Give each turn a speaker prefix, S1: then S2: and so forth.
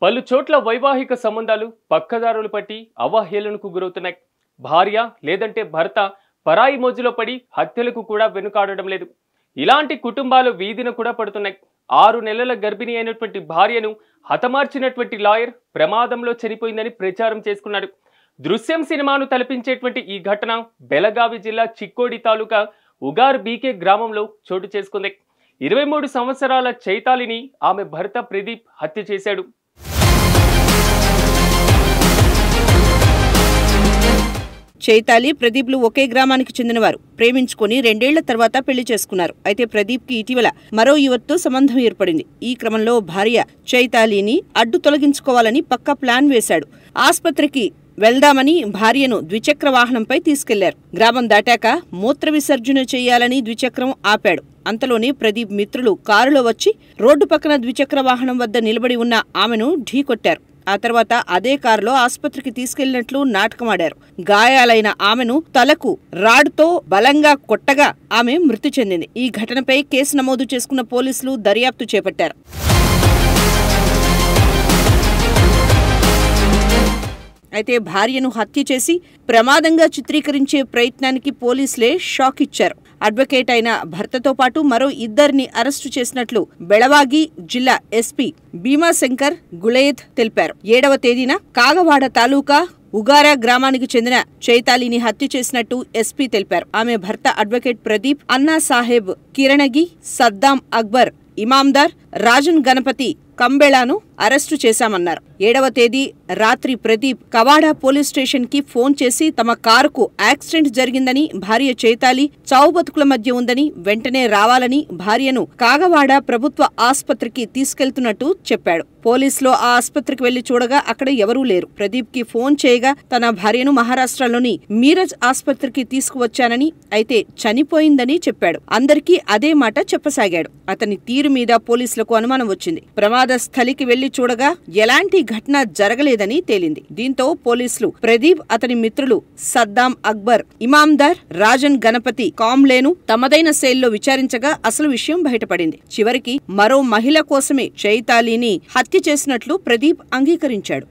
S1: పలు చోట్ల వైవాహిక సంబంధాలు పక్కదారులు పట్టి అవహేళనకు గురవుతున్నాయి. భార్య లేదంటే భర్త పరాయి మోజులో పడి హత్యలకు కూడా వెనుకాడడం లేదు. ఇలాంటి కుటుంబాలు వీధిన కూడా పడుతున్నాయి. 6 నెలల గర్భిణి అయినటువంటి భార్యను హతమార్చినటువంటి లాయర్ ప్రమాదంలో చనిపోయిందని ప్రచారం చేసుకున్నాడు. దృశ్యం సినిమాను తలపించేటువంటి ఈ ఘటన బెళగావి జిల్లా చిక్కోడి తాలూకా ఉగార్ బీకే గ్రామంలో చోటు చేసుకుంది. 23 సంవత్సరాల చైతాలిని ఆమె భర్త ప్రదీప్ హత్య చేశాడు.
S2: చైతాలి, ప్రదీప్లు ఒకే గ్రామానికి చెందినవారు. ప్రేమించుకుని 2 ఏళ్ల తర్వాత పెళ్లి చేసుకున్నారు. అయితే ప్రదీప్కి ఇటీవల మరో యువతితో సంబంధం ఏర్పడింది. ఈ క్రమంలో భార్య చైతాలిని అడ్డు తొలగించుకోవాలని పక్కా ప్లాన్ వేశాడు. ఆస్పత్రికి వెళ్దామని భార్యను ద్విచక్ర వాహనంపై తీసుకెళ్లారు. గ్రామం దాటాక మూత్ర విసర్జన చేయాలని ద్విచక్రం ఆపాడు. అంతలోనే ప్రదీప్ మిత్రులు కారులో వచ్చి రోడ్డు పక్కన ద్విచక్ర వాహనం వద్ద నిలబడి ఉన్న ఆమెను ఢీకొట్టారు. ఆ తర్వాత అదే కారులో ఆస్పత్రికి తీసుకెళ్లినట్లు నాటకమాడారు. గాయాలైన ఆమెను తలకు రాడ్తో బలంగా కొట్టగా ఆమె మృతి చెందింది. ఈ ఘటనపై కేసు నమోదు చేసుకున్న పోలీసులు దర్యాప్తు చేపట్టారు. అయితే భార్యను హత్య చేసి ప్రమాదంగా చిత్రీకరించే ప్రయత్నానికి పోలీసులే షాక్ ఇచ్చారు. అడ్వకేట్ అయిన భర్తతో పాటు మరో 2 అరెస్టు చేసినట్లు బెళవాగి జిల్లా ఎస్పీ భీమాశంకర్ గులేద్ తెలిపారు. 7వ తేదీన కాగవాడ తాలూకా ఉగారా గ్రామానికి చెందిన చైతాలిని హత్య చేసినట్టు ఎస్పీ తెలిపారు. ఆమె భర్త అడ్వకేట్ ప్రదీప్, అన్నా సాహెబ్ కిరణగి, సద్దాం అక్బర్, ఇమాందార్, రాజన్ గణపతి కంబెళాను అరెస్టు చేశామన్నారు. 7వ తేదీ రాత్రి ప్రదీప్ కవాడా పోలీస్ స్టేషన్ కి ఫోన్ చేసి తమ కారుకు యాక్సిడెంట్ జరిగిందని, భార్య చైతాలి చావు బతుకుల మధ్య ఉందని, వెంటనే రావాలని భార్యను కాగవాడ ప్రభుత్వ ఆస్పత్రికి తీసుకెళ్తున్నట్టు చెప్పాడు. పోలీసులు ఆ ఆస్పత్రికి వెళ్లి చూడగా అక్కడ ఎవరూ లేరు. ప్రదీప్ కి ఫోన్ చేయగా తన భార్యను మహారాష్ట్రలోని మీరజ్ ఆస్పత్రికి తీసుకువచ్చానని, అయితే చనిపోయిందని చెప్పాడు. అందరికీ అదే మాట చెప్పసాగాడు. అతని తీరు మీద పోలీసులకు అనుమానం వచ్చింది. ప్రమాద స్థలికి వెళ్లి చూడగా ఎలాంటి ఘటన జరగలేదని తేలింది. దీంతో పోలీసులు ప్రదీప్, అతని మిత్రులు సద్దాం అక్బర్, ఇమాందార్, రాజన్ గణపతి కాంబ్లేను తమదైన శైలిలో విచారించగా అసలు విషయం బయటపడింది. చివరికి మరో మహిళ కోసమే చైతాలిని హత్య చేసినట్లు ప్రదీప్ అంగీకరించాడు.